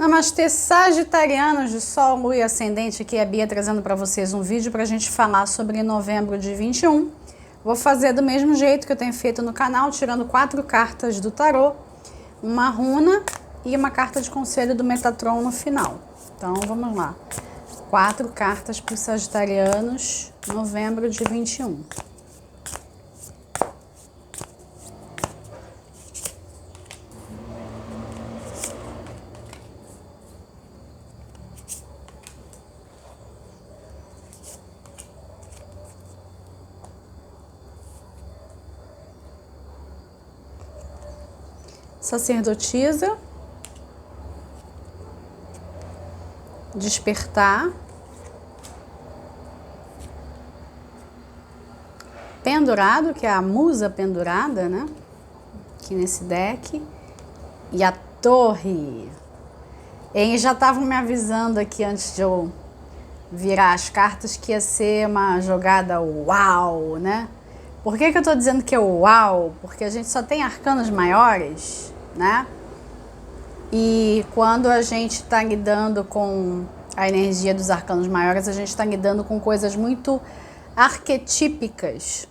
Namastê, sagitarianos de Sol, Lua e Ascendente. Aqui é a Bia trazendo para vocês um vídeo para a gente falar sobre novembro de 21. Vou fazer do mesmo jeito que eu tenho feito no canal, tirando 4 cartas do tarô, uma runa e uma carta de conselho do Metatron no final. Então vamos lá. 4 cartas para os sagitarianos, novembro de 21. Sacerdotisa, despertar, pendurado, que é a musa pendurada, né? Aqui nesse deck, e a torre. Eles já estavam me avisando aqui antes de eu virar as cartas que ia ser uma jogada uau, né? Por que eu tô dizendo que é uau? Porque a gente só tem arcanos maiores, né? E quando a gente tá lidando com a energia dos arcanos maiores, a gente tá lidando com coisas muito arquetípicas.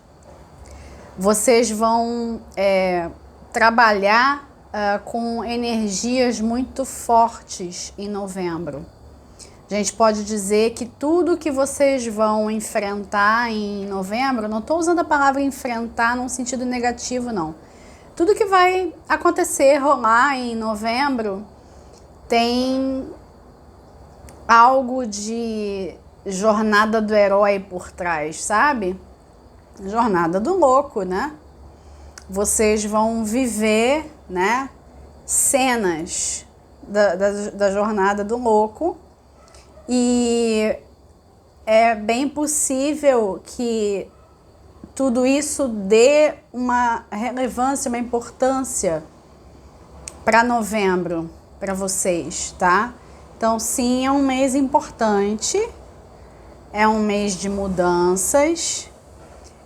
Vocês vão trabalhar com energias muito fortes em novembro. A gente pode dizer que tudo que vocês vão enfrentar em novembro, não estou usando a palavra enfrentar num sentido negativo, não. Tudo que vai acontecer, rolar em novembro, tem algo de jornada do herói por trás, sabe? Jornada do louco, né? Vocês vão viver, né, cenas da jornada do louco. E é bem possível que tudo isso dê uma relevância, uma importância para novembro, para vocês, tá? Então, sim, é um mês importante, é um mês de mudanças.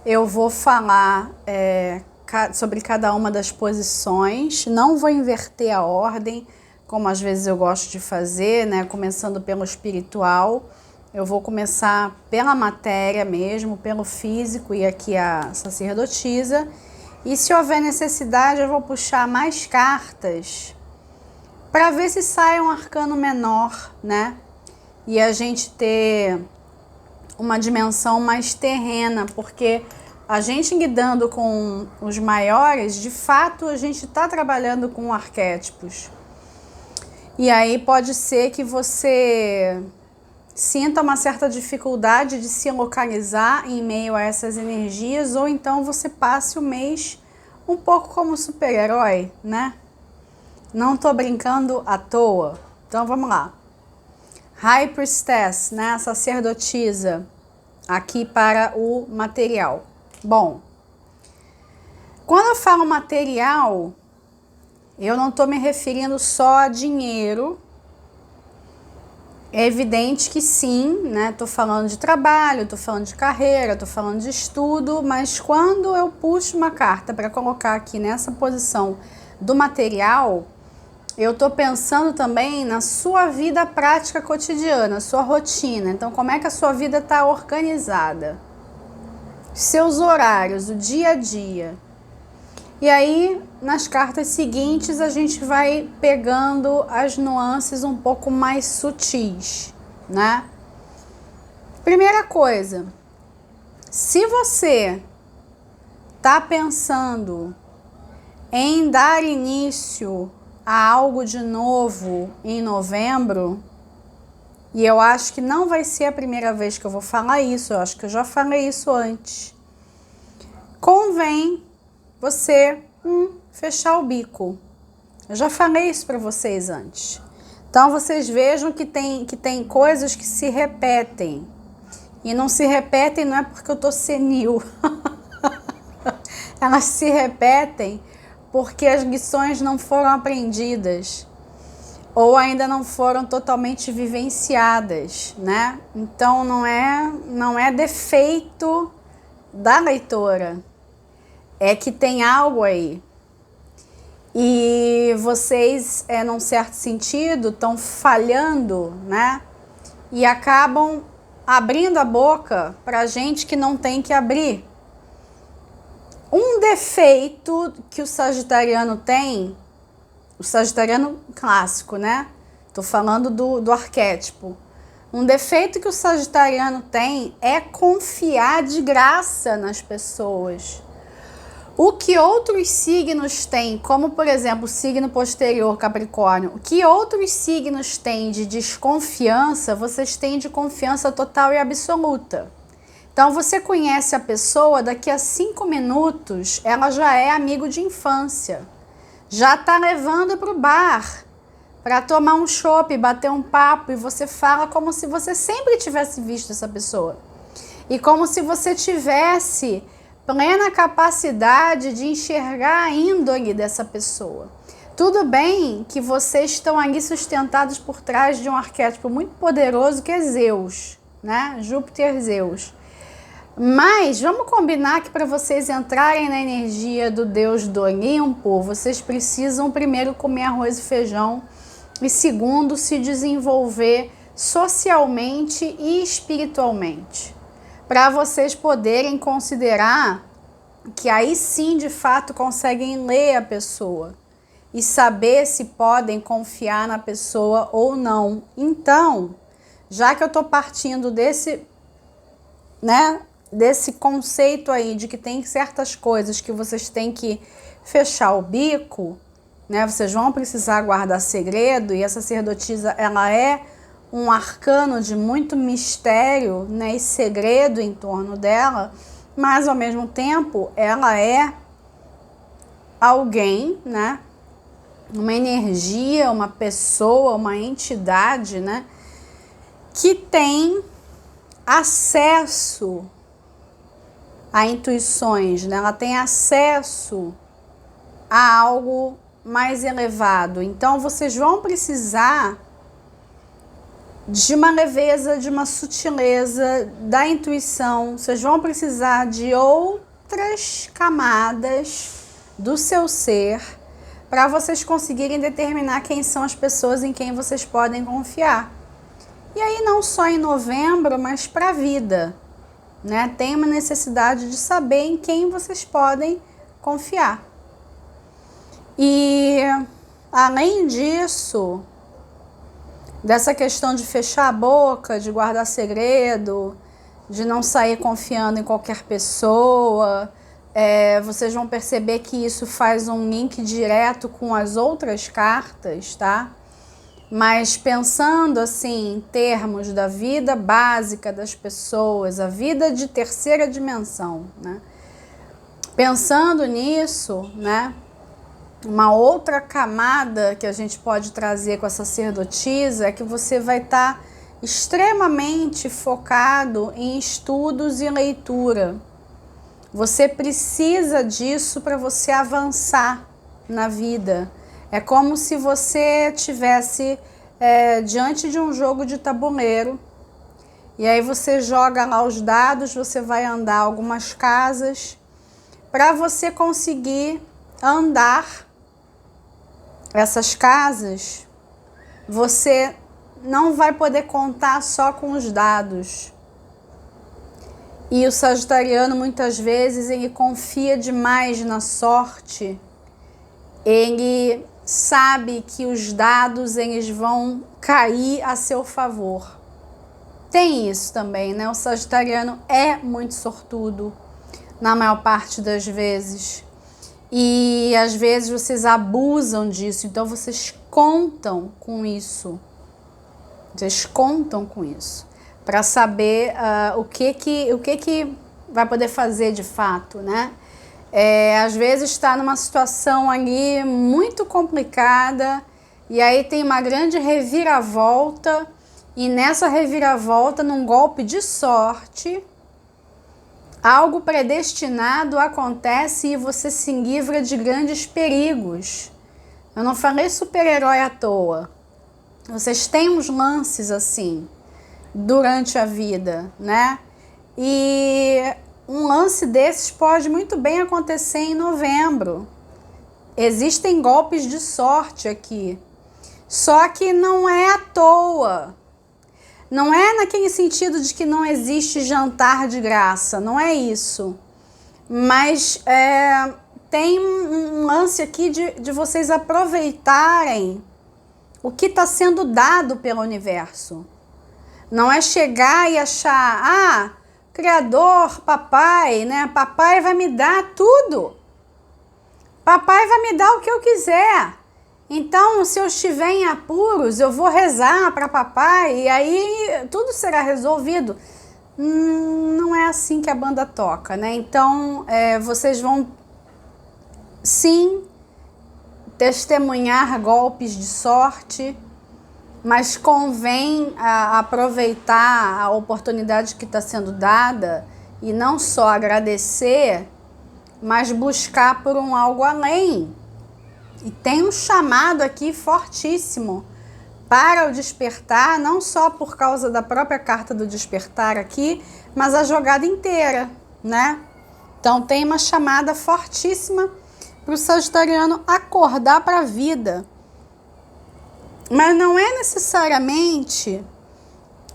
Eu vou falar sobre cada uma das posições, não vou inverter a ordem, como às vezes eu gosto de fazer, né? Começando pelo espiritual, eu vou começar pela matéria mesmo, pelo físico e aqui a sacerdotisa. E se houver necessidade, eu vou puxar mais cartas para ver se sai um arcano menor, né? E a gente ter uma dimensão mais terrena, porque a gente lidando com os maiores, de fato, a gente está trabalhando com arquétipos. E aí pode ser que você sinta uma certa dificuldade de se localizar em meio a essas energias, ou então você passe o mês um pouco como super-herói, né? Não tô brincando à toa. Então vamos lá. High Priestess, né? Sacerdotisa, aqui para o material. Bom, quando eu falo material, eu não estou me referindo só a dinheiro. É evidente que sim, né? Estou falando de trabalho, estou falando de carreira, estou falando de estudo, mas quando eu puxo uma carta para colocar aqui nessa posição do material, eu estou pensando também na sua vida prática cotidiana, sua rotina. Então, como é que a sua vida está organizada? Seus horários, o dia a dia. E aí, nas cartas seguintes, a gente vai pegando as nuances um pouco mais sutis, né? Primeira coisa, se você tá pensando em dar início a algo de novo em novembro, e eu acho que não vai ser a primeira vez que eu vou falar isso, eu acho que eu já falei isso antes, convém você fechar o bico. Eu já falei isso para vocês antes. Então vocês vejam que tem coisas que se repetem. E não se repetem não é porque eu tô senil. Elas se repetem porque as lições não foram aprendidas ou ainda não foram totalmente vivenciadas, né? Então não é defeito da leitora. É que tem algo aí. E vocês, num certo sentido, estão falhando, né? E acabam abrindo a boca para gente que não tem que abrir. Um defeito que o sagitariano tem, o sagitariano clássico, né? Tô falando do arquétipo. Um defeito que o sagitariano tem é confiar de graça nas pessoas. O que outros signos têm, como por exemplo o signo posterior, Capricórnio, o que outros signos têm de desconfiança, vocês têm de confiança total e absoluta. Então você conhece a pessoa, daqui a 5 minutos ela já é amigo de infância. Já tá levando para o bar para tomar um chopp, bater um papo, e você fala como se você sempre tivesse visto essa pessoa. E como se você tivesse plena capacidade de enxergar a índole dessa pessoa. Tudo bem que vocês estão ali sustentados por trás de um arquétipo muito poderoso que é Zeus, né? Júpiter, Zeus. Mas vamos combinar que para vocês entrarem na energia do deus do Olimpo, vocês precisam primeiro comer arroz e feijão e segundo se desenvolver socialmente e espiritualmente, para vocês poderem considerar que aí sim de fato conseguem ler a pessoa e saber se podem confiar na pessoa ou não. Então, já que eu estou partindo desse conceito aí de que tem certas coisas que vocês têm que fechar o bico, né? Vocês vão precisar guardar segredo, e a sacerdotisa, ela é um arcano de muito mistério, né, e segredo em torno dela, mas ao mesmo tempo ela é alguém, né, uma energia, uma pessoa, uma entidade, né, que tem acesso a intuições, né? Ela tem acesso a algo mais elevado. Então vocês vão precisar de uma leveza, de uma sutileza, da intuição. Vocês vão precisar de outras camadas do seu ser para vocês conseguirem determinar quem são as pessoas em quem vocês podem confiar. E aí não só em novembro, mas para a vida, né? Tem uma necessidade de saber em quem vocês podem confiar. E além disso, dessa questão de fechar a boca, de guardar segredo, de não sair confiando em qualquer pessoa, vocês vão perceber que isso faz um link direto com as outras cartas, tá? Mas pensando assim em termos da vida básica das pessoas, a vida de terceira dimensão, né? Pensando nisso, né? Uma outra camada que a gente pode trazer com a sacerdotisa é que você vai estar extremamente focado em estudos e leitura. Você precisa disso para você avançar na vida. É como se você estivesse diante de um jogo de tabuleiro, e aí você joga lá os dados, você vai andar algumas casas para você conseguir andar essas casas. Você não vai poder contar só com os dados. E o sagitariano muitas vezes ele confia demais na sorte. Ele sabe que os dados eles vão cair a seu favor. Tem isso também, né? O sagitariano é muito sortudo na maior parte das vezes. E às vezes vocês abusam disso, então vocês contam com isso. Vocês contam com isso para saber o que vai poder fazer de fato, né? Às vezes está numa situação ali muito complicada e aí tem uma grande reviravolta, e nessa reviravolta, num golpe de sorte, algo predestinado acontece e você se livra de grandes perigos. Eu não falei super-herói à toa. Vocês têm uns lances assim durante a vida, né? E um lance desses pode muito bem acontecer em novembro. existem golpes de sorte aqui. Só que não é à toa. Não é naquele sentido de que não existe jantar de graça, não é isso. Mas tem um lance aqui de vocês aproveitarem o que está sendo dado pelo universo. Não é chegar e achar, Criador, papai, né? Papai vai me dar tudo. Papai vai me dar o que eu quiser. Então, se eu estiver em apuros, eu vou rezar para papai e aí tudo será resolvido. Não é assim que a banda toca, né? Então, vocês vão, sim, testemunhar golpes de sorte, mas convém aproveitar a oportunidade que está sendo dada e não só agradecer, mas buscar por um algo além. E tem um chamado aqui fortíssimo para o despertar, não só por causa da própria carta do despertar aqui, mas a jogada inteira, né? Então tem uma chamada fortíssima para o sagitariano acordar para a vida. Mas não é necessariamente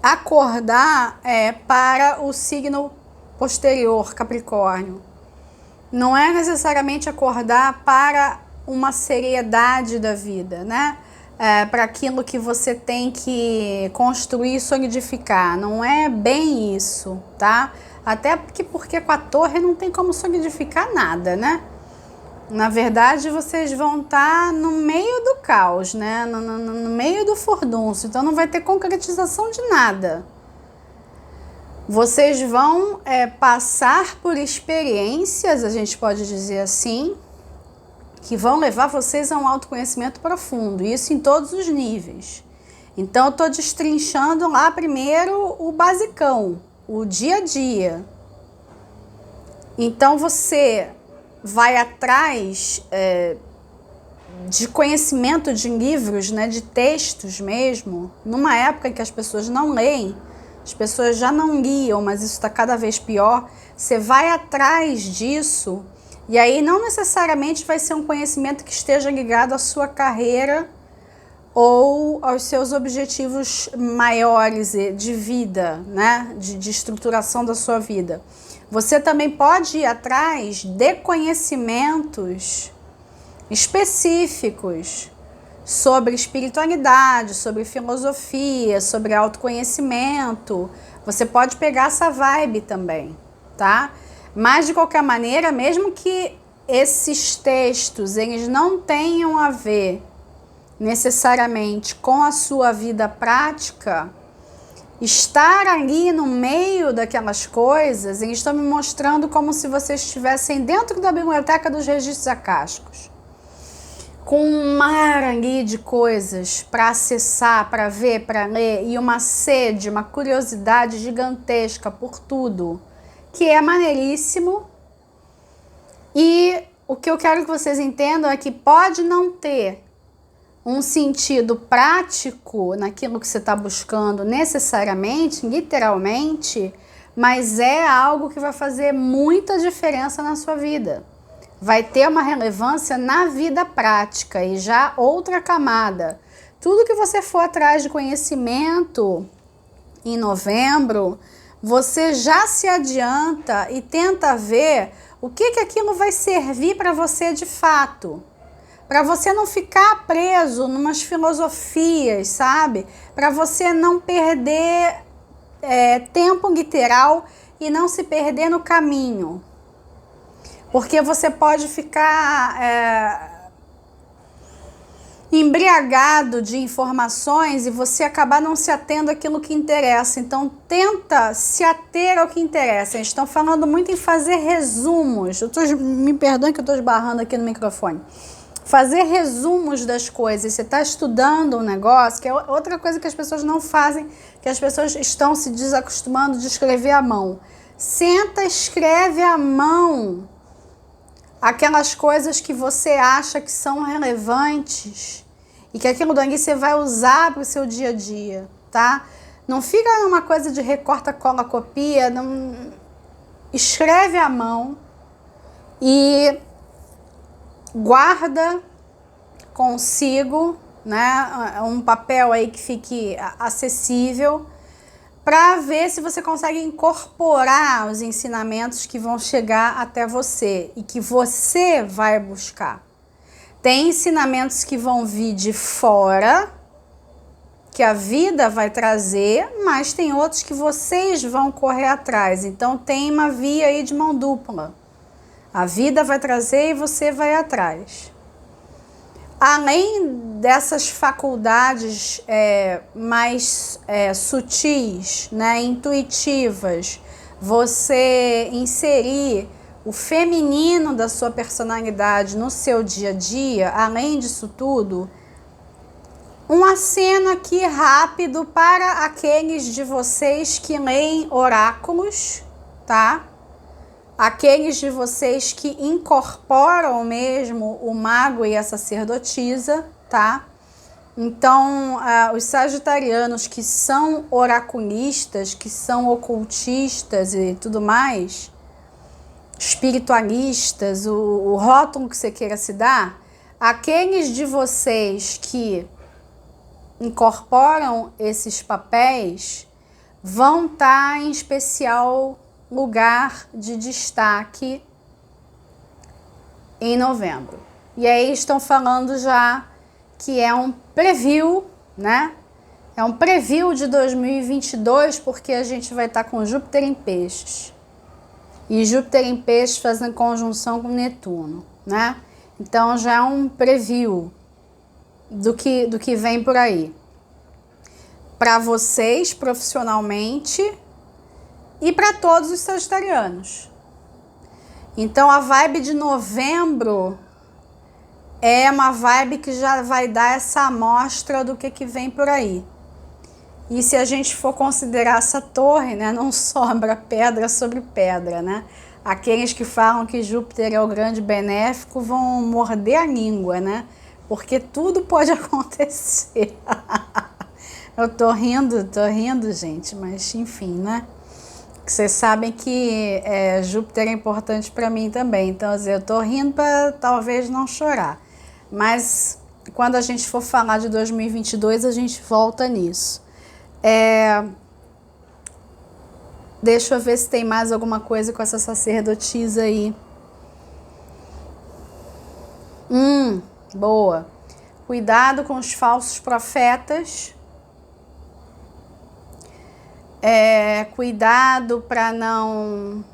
acordar para o signo posterior, Capricórnio. Não é necessariamente acordar para uma seriedade da vida, né? Para aquilo que você tem que construir e solidificar. Não é bem isso, tá? Até porque com a torre não tem como solidificar nada, né? Na verdade, vocês vão estar no meio do caos, né? No meio do furdunço. Então, não vai ter concretização de nada. Vocês vão passar por experiências, a gente pode dizer assim, que vão levar vocês a um autoconhecimento profundo. Isso em todos os níveis. Então, eu estou destrinchando lá primeiro o basicão, o dia a dia. Então, você vai atrás de conhecimento de livros, né, de textos mesmo, numa época que as pessoas não leem, as pessoas já não liam, mas isso está cada vez pior. Você vai atrás disso, e aí não necessariamente vai ser um conhecimento que esteja ligado à sua carreira ou aos seus objetivos maiores de vida, né, de estruturação da sua vida. Você também pode ir atrás de conhecimentos específicos sobre espiritualidade, sobre filosofia, sobre autoconhecimento. Você pode pegar essa vibe também, tá? Mas, de qualquer maneira, mesmo que esses textos eles não tenham a ver necessariamente com a sua vida prática, estar ali no meio daquelas coisas, eles estão me mostrando como se vocês estivessem dentro da biblioteca dos registros acásticos, com um mar ali de coisas para acessar, para ver, para ler, e uma sede, uma curiosidade gigantesca por tudo, que é maneiríssimo. E o que eu quero que vocês entendam é que pode não ter um sentido prático naquilo que você está buscando necessariamente, literalmente, mas é algo que vai fazer muita diferença na sua vida. Vai ter uma relevância na vida prática e já outra camada. Tudo que você for atrás de conhecimento em novembro, você já se adianta e tenta ver o que aquilo vai servir para você de fato. Para você não ficar preso em umas filosofias, sabe? Para você não perder tempo literal e não se perder no caminho. Porque você pode ficar embriagado de informações e você acabar não se atendo àquilo que interessa. Então, tenta se ater ao que interessa. Eles estão falando muito em fazer resumos. Me perdoem que eu estou esbarrando aqui no microfone. Fazer resumos das coisas. Você está estudando um negócio, que é outra coisa que as pessoas não fazem, que as pessoas estão se desacostumando de escrever à mão. Senta, escreve à mão aquelas coisas que você acha que são relevantes e que aquilo dali você vai usar para o seu dia a dia, tá? Não fica numa coisa de recorta, cola, copia, não... Escreve à mão e guarda consigo, né, um papel aí que fique acessível, para ver se você consegue incorporar os ensinamentos que vão chegar até você e que você vai buscar. Tem ensinamentos que vão vir de fora, que a vida vai trazer, mas tem outros que vocês vão correr atrás. Então tem uma via aí de mão dupla. A vida vai trazer e você vai atrás. Além dessas faculdades mais sutis, né, intuitivas, você inserir o feminino da sua personalidade no seu dia a dia, além disso tudo, um aceno aqui rápido para aqueles de vocês que leem oráculos, tá? Aqueles de vocês que incorporam mesmo o mago e a sacerdotisa, tá? Então, os sagitarianos que são oraculistas, que são ocultistas e tudo mais, espiritualistas, o rótulo que você queira se dar, aqueles de vocês que incorporam esses papéis vão estar em especial lugar de destaque em novembro. E aí estão falando já que é um preview, né? É um preview de 2022, porque a gente vai estar com Júpiter em Peixes. E Júpiter em Peixes fazendo conjunção com Netuno, né? Então já é um preview do que vem por aí. Para vocês, profissionalmente, e para todos os sagitarianos. Então a vibe de novembro é uma vibe que já vai dar essa amostra do que vem por aí. E se a gente for considerar essa torre, né, não sobra pedra sobre pedra, né? Aqueles que falam que Júpiter é o grande benéfico vão morder a língua, né? Porque tudo pode acontecer. Eu tô rindo, gente, mas enfim, né? Vocês sabem que Júpiter é importante para mim também, então assim, eu tô rindo para talvez não chorar. Mas quando a gente for falar de 2022, a gente volta nisso. Deixa eu ver se tem mais alguma coisa com essa sacerdotisa aí. Boa. Cuidado com os falsos profetas. Cuidado para não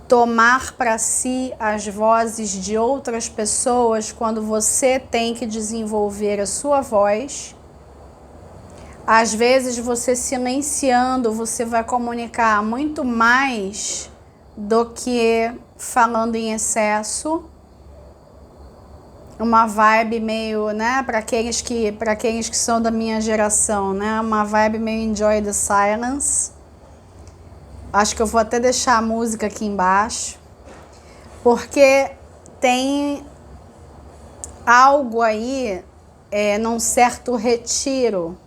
tomar para si as vozes de outras pessoas quando você tem que desenvolver a sua voz. Às vezes você silenciando, você vai comunicar muito mais do que falando em excesso. Uma vibe meio, né, para aqueles que são da minha geração, né, uma vibe meio enjoy the silence. Acho que eu vou até deixar a música aqui embaixo, porque tem algo aí, num certo retiro.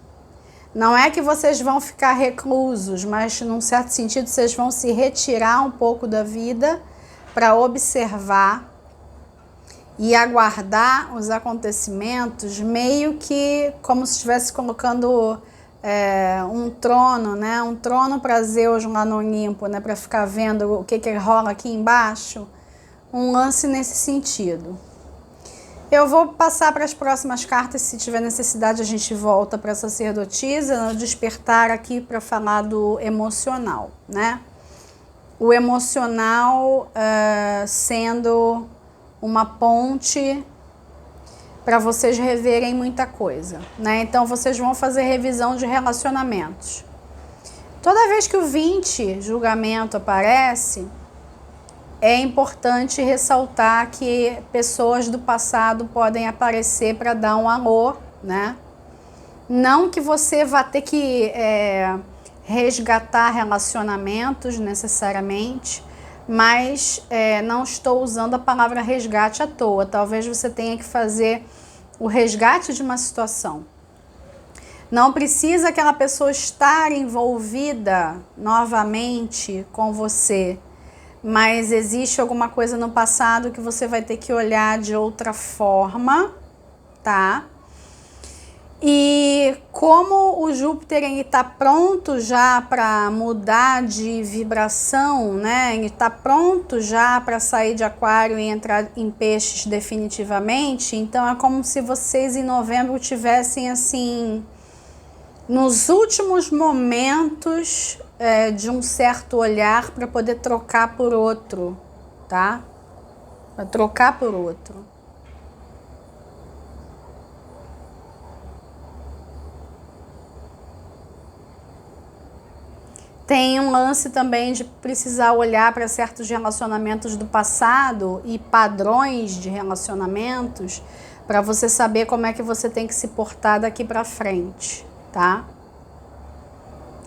Não é que vocês vão ficar reclusos, mas num certo sentido vocês vão se retirar um pouco da vida para observar e aguardar os acontecimentos, meio que como se estivesse colocando um trono, né? Um trono para Zeus lá no Olimpo, né? Para ficar vendo o que rola aqui embaixo. Um lance nesse sentido. Eu vou passar para as próximas cartas, se tiver necessidade a gente volta para a sacerdotisa, no despertar aqui para falar do emocional, né? O emocional sendo uma ponte para vocês reverem muita coisa, né? Então vocês vão fazer revisão de relacionamentos. Toda vez que o 20, julgamento, aparece, é importante ressaltar que pessoas do passado podem aparecer para dar um alô, né? Não que você vá ter que resgatar relacionamentos necessariamente, mas não estou usando a palavra resgate à toa. Talvez você tenha que fazer o resgate de uma situação. Não precisa aquela pessoa estar envolvida novamente com você, mas existe alguma coisa no passado que você vai ter que olhar de outra forma, tá? E como o Júpiter está pronto já para mudar de vibração, né? Ele está pronto já para sair de Aquário e entrar em Peixes definitivamente. Então é como se vocês em novembro tivessem assim, nos últimos momentos de um certo olhar para poder trocar por outro, tá? Para trocar por outro. Tem um lance também de precisar olhar para certos relacionamentos do passado e padrões de relacionamentos para você saber como é que você tem que se portar daqui para frente, tá?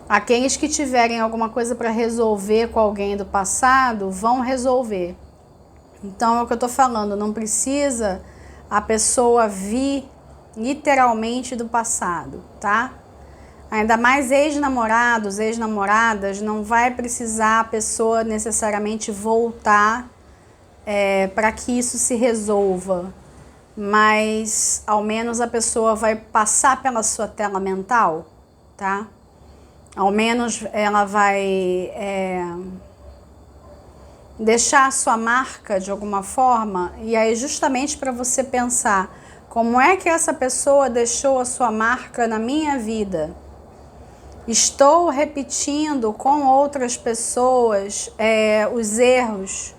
Aqueles que tiverem alguma coisa para resolver com alguém do passado, vão resolver. Então é o que eu tô falando, não precisa a pessoa vir literalmente do passado, tá? Ainda mais ex-namorados, ex-namoradas, não vai precisar a pessoa necessariamente voltar para que isso se resolva. Mas ao menos a pessoa vai passar pela sua tela mental, tá? Ao menos ela vai deixar a sua marca de alguma forma. E aí justamente para você pensar, como é que essa pessoa deixou a sua marca na minha vida? Estou repetindo com outras pessoas os erros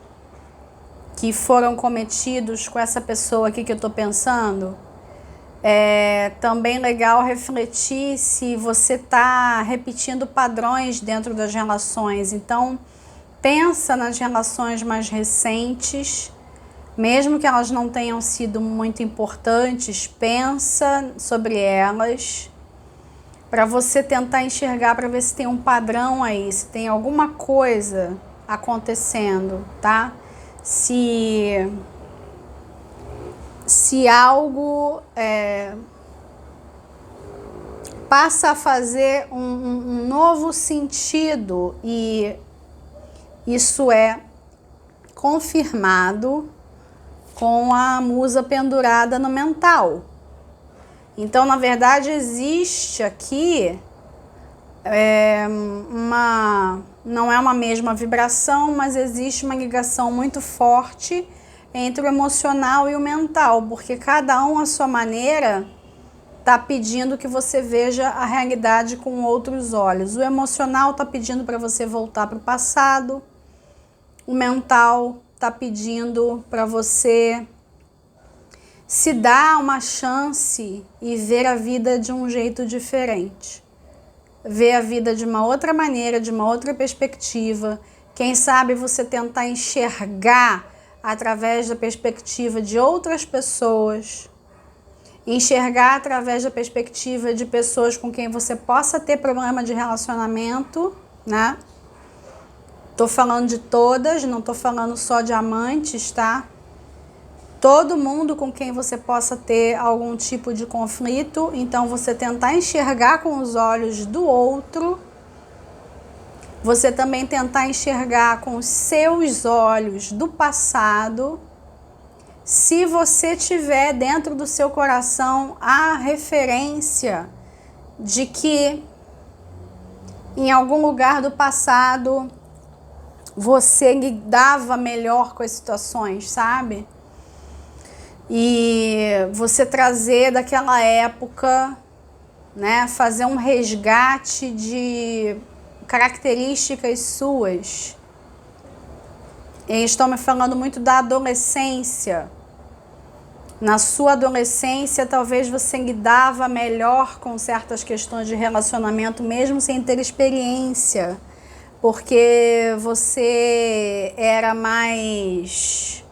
que foram cometidos com essa pessoa aqui que eu estou pensando. É também legal refletir se você está repetindo padrões dentro das relações. Então, pensa nas relações mais recentes, mesmo que elas não tenham sido muito importantes, pensa sobre elas, para você tentar enxergar, para ver se tem um padrão aí, se tem alguma coisa acontecendo, tá? Se algo passa a fazer um novo sentido e isso é confirmado com a musa pendurada no mental. Então, na verdade, existe aqui não é uma mesma vibração, mas existe uma ligação muito forte entre o emocional e o mental, porque cada um, à sua maneira, está pedindo que você veja a realidade com outros olhos. O emocional está pedindo para você voltar para o passado, o mental está pedindo para você se dar uma chance e ver a vida de um jeito diferente. Ver a vida de uma outra maneira, de uma outra perspectiva. Quem sabe você tentar enxergar através da perspectiva de outras pessoas. Enxergar através da perspectiva de pessoas com quem você possa ter problema de relacionamento, né? Tô falando de todas, não tô falando só de amantes, tá? Todo mundo com quem você possa ter algum tipo de conflito, então você tentar enxergar com os olhos do outro, você também tentar enxergar com os seus olhos do passado, se você tiver dentro do seu coração a referência de que em algum lugar do passado você lidava melhor com as situações, sabe? E você trazer daquela época, né, fazer um resgate de características suas. Eles estão me falando muito da adolescência. Na sua adolescência, talvez você lidava melhor com certas questões de relacionamento, mesmo sem ter experiência, porque você era mais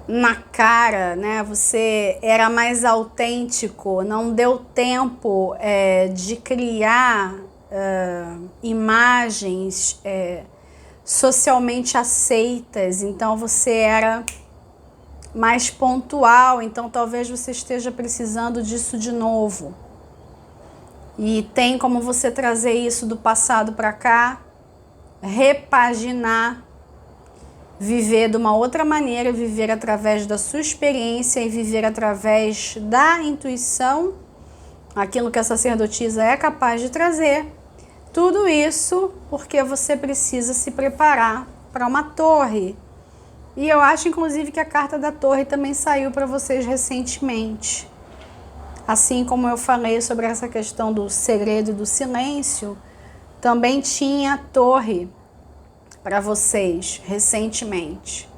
na cara, né? Você era mais autêntico, não deu tempo de criar imagens socialmente aceitas, então você era mais pontual, então talvez você esteja precisando disso de novo. E tem como você trazer isso do passado para cá, repaginar, viver de uma outra maneira, viver através da sua experiência e viver através da intuição, aquilo que a sacerdotisa é capaz de trazer. Tudo isso porque você precisa se preparar para uma torre. E eu acho, inclusive, que a carta da torre também saiu para vocês recentemente. Assim como eu falei sobre essa questão do segredo e do silêncio, também tinha a torre para vocês recentemente.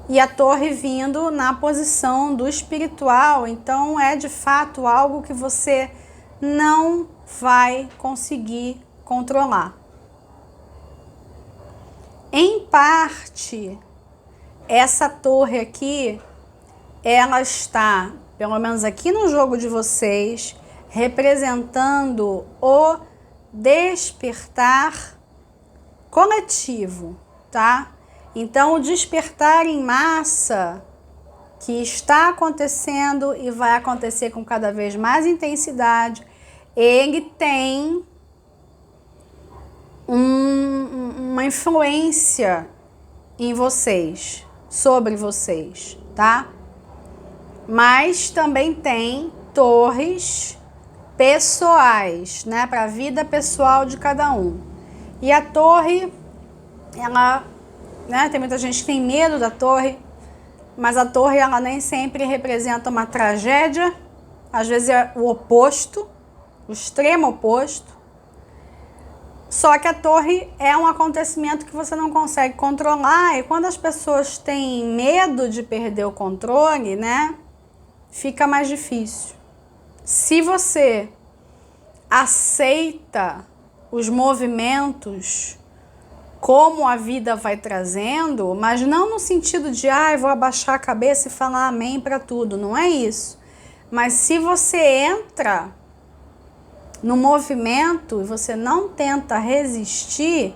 E a torre vindo na posição do espiritual, então é de fato algo que você não vai conseguir controlar. Em parte, essa torre aqui, ela está, pelo menos aqui no jogo de vocês, representando o despertar coletivo, tá? Então, o despertar em massa que está acontecendo e vai acontecer com cada vez mais intensidade, ele tem uma influência em vocês, sobre vocês, tá? Mas também tem torres pessoais, né, para a vida pessoal de cada um. E a torre, ela, né, tem muita gente que tem medo da torre, mas a torre, ela nem sempre representa uma tragédia, às vezes é o oposto, o extremo oposto. Só que a torre é um acontecimento que você não consegue controlar, e quando as pessoas têm medo de perder o controle, né, fica mais difícil. Se você aceita os movimentos como a vida vai trazendo, mas não no sentido de, vou abaixar a cabeça e falar amém para tudo, não é isso. Mas se você entra no movimento e você não tenta resistir,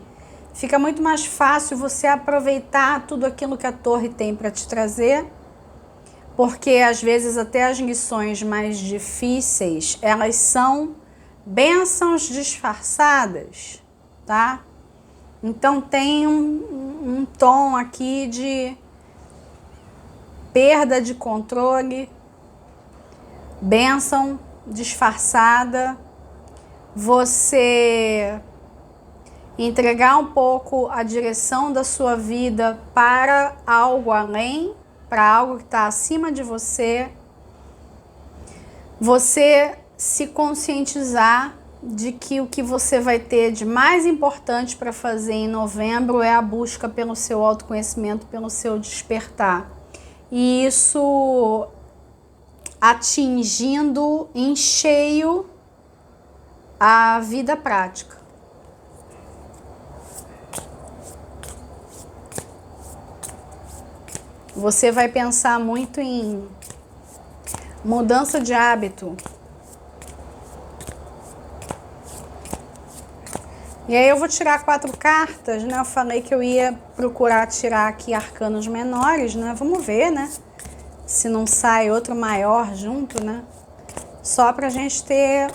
fica muito mais fácil você aproveitar tudo aquilo que a torre tem para te trazer, porque às vezes até as lições mais difíceis, elas são bênçãos disfarçadas, tá? Então tem um tom aqui de perda de controle, bênção disfarçada, você entregar um pouco a direção da sua vida para algo além, para algo que está acima de você, você se conscientizar de que o que você vai ter de mais importante para fazer em novembro é a busca pelo seu autoconhecimento, pelo seu despertar. E isso atingindo em cheio a vida prática. Você vai pensar muito em mudança de hábito. E aí eu vou tirar 4 cartas, né? Eu falei que eu ia procurar tirar aqui arcanos menores, né? Vamos ver, né? Se não sai outro maior junto, né? Só pra gente ter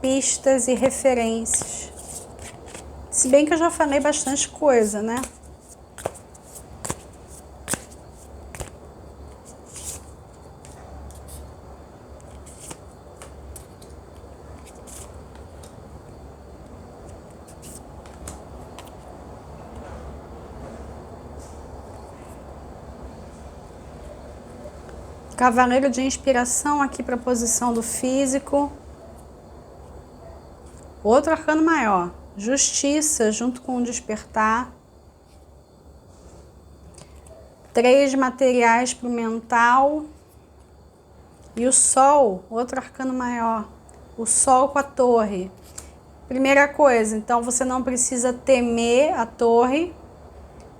pistas e referências. Se bem que eu já falei bastante coisa, né? Cavaleiro de inspiração aqui para a posição do físico. Outro arcano maior. Justiça junto com o despertar. 3 materiais para o mental. E o sol, outro arcano maior. O sol com a torre. Primeira coisa, então você não precisa temer a torre,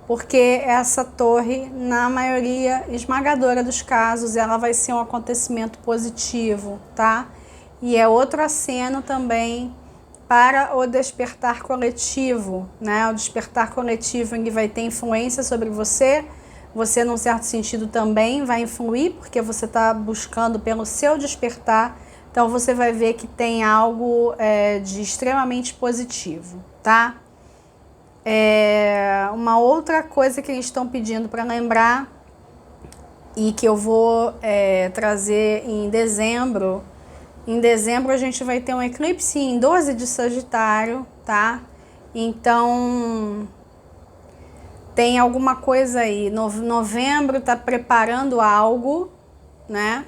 porque essa torre, na maioria esmagadora dos casos, ela vai ser um acontecimento positivo, tá? E é outro aceno também para o despertar coletivo, né? O despertar coletivo ele vai ter influência sobre você, você, num certo sentido, também vai influir, porque você está buscando pelo seu despertar, então você vai ver que tem algo de extremamente positivo, tá? Uma outra coisa que eles estão pedindo para lembrar e que eu vou trazer em dezembro. Em dezembro a gente vai ter um eclipse em 12 de Sagitário, tá? Então tem alguma coisa aí. Novembro tá preparando algo, né?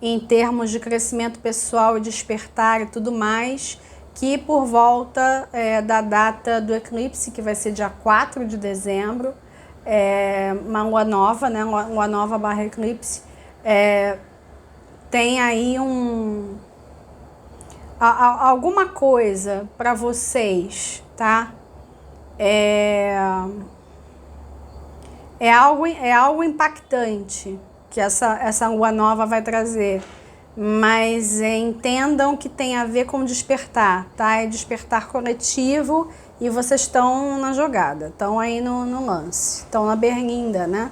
Em termos de crescimento pessoal e despertar e tudo mais, que por volta da data do eclipse, que vai ser dia 4 de dezembro, uma lua nova, né? Lua nova / eclipse, tem aí alguma coisa para vocês, tá? É algo impactante que essa lua nova vai trazer, mas entendam que tem a ver com despertar, tá? É despertar coletivo e vocês estão na jogada, estão aí no lance, estão na berlinda, né?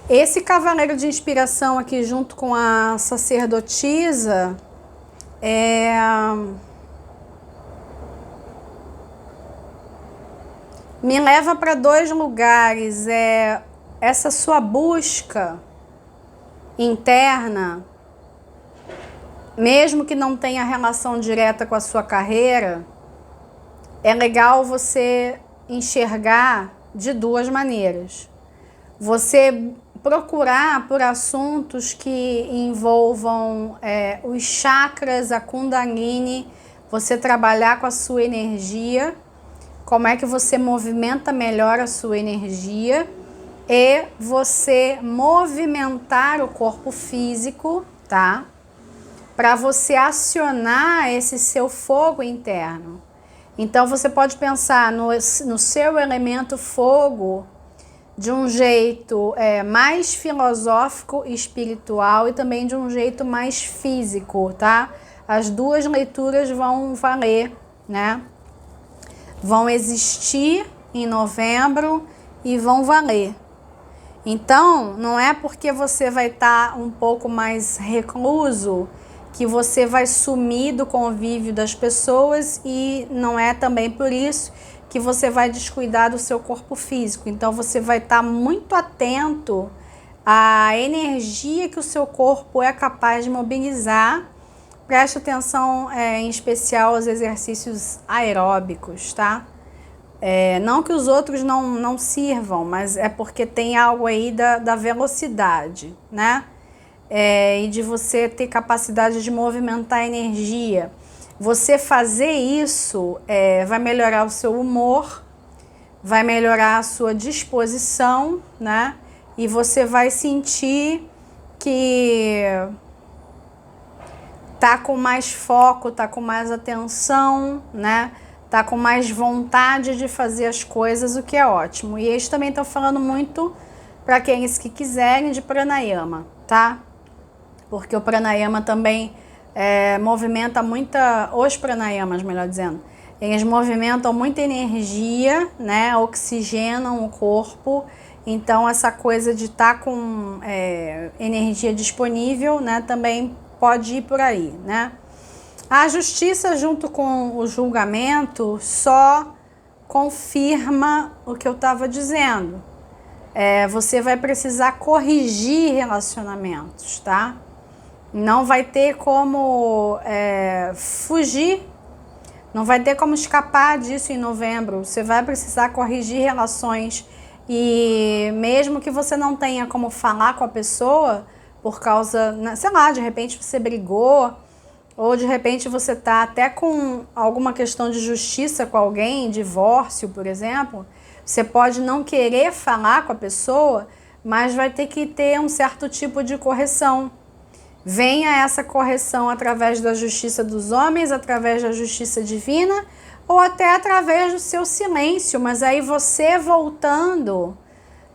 Esse cavaleiro de inspiração aqui junto com a sacerdotisa me leva para 2 lugares. Essa sua busca interna, mesmo que não tenha relação direta com a sua carreira, é legal você enxergar de 2 maneiras. Você procurar por assuntos que envolvam os chakras, a Kundalini, você trabalhar com a sua energia, como é que você movimenta melhor a sua energia e você movimentar o corpo físico, tá? Para você acionar esse seu fogo interno. Então você pode pensar no seu elemento fogo de um jeito mais filosófico e espiritual e também de um jeito mais físico, tá? As 2 leituras vão valer, né? Vão existir em novembro e vão valer. Então, não é porque você vai estar um pouco mais recluso que você vai sumir do convívio das pessoas, e não é também por isso que você vai descuidar do seu corpo físico. Então você vai estar muito atento à energia que o seu corpo é capaz de mobilizar. Preste atenção em especial aos exercícios aeróbicos, tá? Não que os outros não sirvam, mas é porque tem algo aí da velocidade, né? E de você ter capacidade de movimentar a energia. Você fazer isso vai melhorar o seu humor, vai melhorar a sua disposição, né? E você vai sentir que tá com mais foco, tá com mais atenção, né? Tá com mais vontade de fazer as coisas, o que é ótimo. E eles também estão falando muito para aqueles que quiserem de pranayama, tá? Porque o pranayama também movimenta os pranayamas, melhor dizendo, eles movimentam muita energia, né? Oxigenam o corpo. Então essa coisa de estar com energia disponível, né? Também pode ir por aí, né? A justiça junto com o julgamento só confirma o que eu estava dizendo. Você vai precisar corrigir relacionamentos, tá? Não vai ter como fugir, não vai ter como escapar disso em novembro. Você vai precisar corrigir relações, e mesmo que você não tenha como falar com a pessoa por causa, sei lá, de repente você brigou, ou de repente você tá até com alguma questão de justiça com alguém, divórcio, por exemplo, você pode não querer falar com a pessoa, mas vai ter que ter um certo tipo de correção. Venha essa correção através da justiça dos homens, através da justiça divina, ou até através do seu silêncio, mas aí você voltando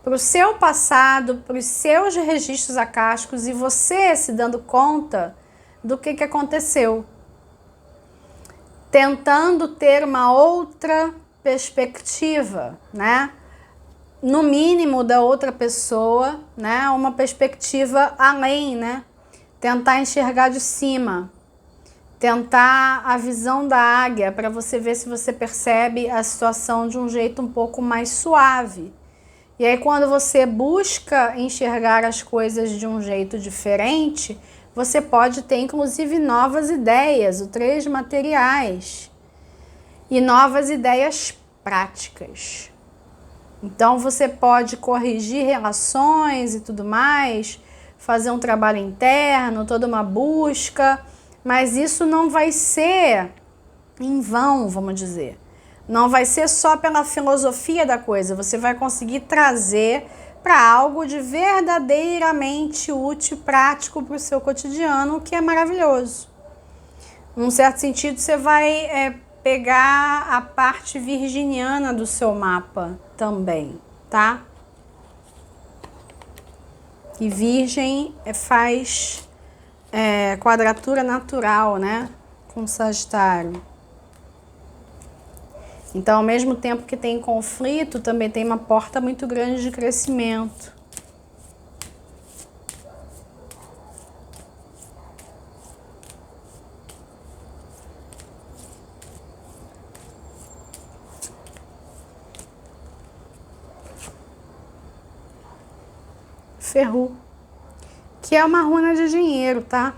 para o seu passado, para os seus registros acásticos, e você se dando conta do que aconteceu. Tentando ter uma outra perspectiva, né? No mínimo da outra pessoa, né? Uma perspectiva além, né? Tentar enxergar de cima. tentar a visão da águia para você ver se você percebe a situação de um jeito um pouco mais suave. E aí quando você busca enxergar as coisas de um jeito diferente, você pode ter inclusive novas ideias, o 3 de materiais, e novas ideias práticas. Então você pode corrigir relações e tudo mais, fazer um trabalho interno, toda uma busca, mas isso não vai ser em vão, vamos dizer. Não vai ser só pela filosofia da coisa, você vai conseguir trazer para algo de verdadeiramente útil, prático para o seu cotidiano, o que é maravilhoso. Num certo sentido, você vai pegar a parte virginiana do seu mapa também, tá? E Virgem faz quadratura natural, né? Com Sagitário. Então, ao mesmo tempo que tem conflito, também tem uma porta muito grande de crescimento. Ferru, que é uma runa de dinheiro, tá?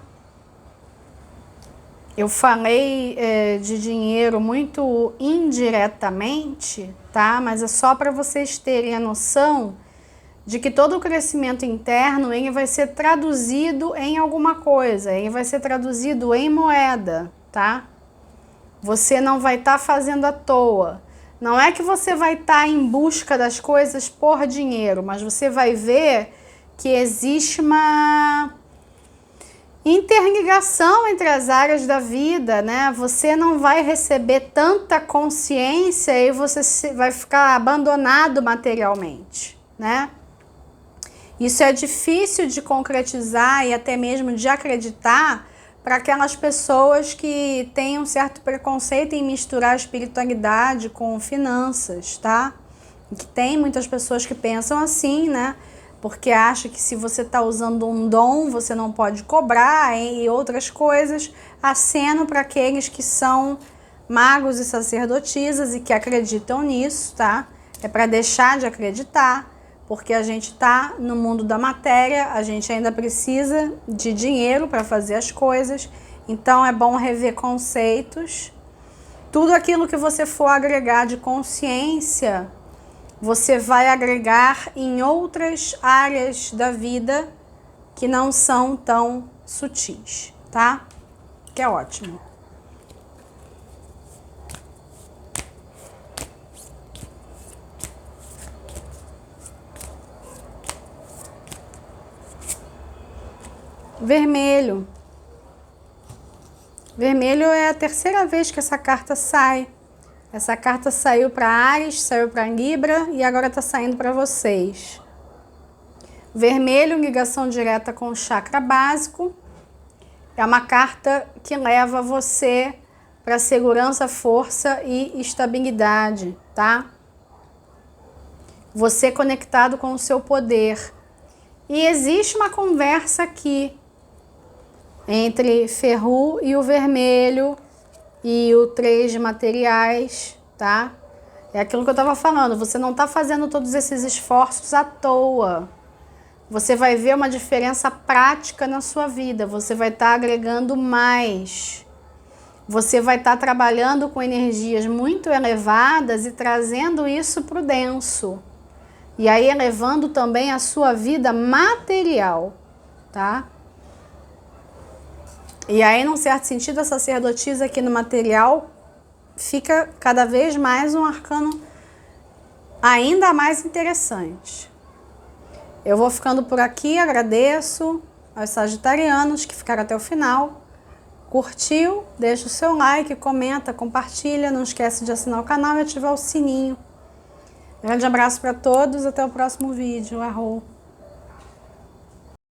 Eu falei de dinheiro muito indiretamente, tá? Mas é só para vocês terem a noção de que todo o crescimento interno ele vai ser traduzido em alguma coisa, ele vai ser traduzido em moeda, tá? Você não vai estar fazendo à toa. Não é que você vai estar em busca das coisas por dinheiro, mas você vai ver que existe uma interligação entre as áreas da vida, né? Você não vai receber tanta consciência e você vai ficar abandonado materialmente, né? Isso é difícil de concretizar e até mesmo de acreditar para aquelas pessoas que têm um certo preconceito em misturar espiritualidade com finanças, tá? E que tem muitas pessoas que pensam assim, né? Porque acha que se você está usando um dom, você não pode cobrar e outras coisas. Aceno para aqueles que são magos e sacerdotisas e que acreditam nisso, tá? É para deixar de acreditar, porque a gente está no mundo da matéria, a gente ainda precisa de dinheiro para fazer as coisas, então é bom rever conceitos. Tudo aquilo que você for agregar de consciência, você vai agregar em outras áreas da vida que não são tão sutis, tá? Que é ótimo. Vermelho. Vermelho é a terceira vez que essa carta sai. Essa carta saiu para Áries, saiu para Libra e agora está saindo para vocês. Vermelho, ligação direta com o chakra básico. É uma carta que leva você para segurança, força e estabilidade, tá? Você conectado com o seu poder. E existe uma conversa aqui entre Ferru e o vermelho e o 3 de materiais, tá? É aquilo que eu estava falando, você não está fazendo todos esses esforços à toa. Você vai ver uma diferença prática na sua vida, você vai estar agregando mais. Você vai estar trabalhando com energias muito elevadas e trazendo isso para o denso. E aí elevando também a sua vida material, tá? E aí, num certo sentido, a sacerdotisa aqui no material fica cada vez mais um arcano ainda mais interessante. Eu vou ficando por aqui, agradeço aos sagitarianos que ficaram até o final. Curtiu? Deixa o seu like, comenta, compartilha, não esquece de assinar o canal e ativar o sininho. Grande abraço para todos, até o próximo vídeo. Arro!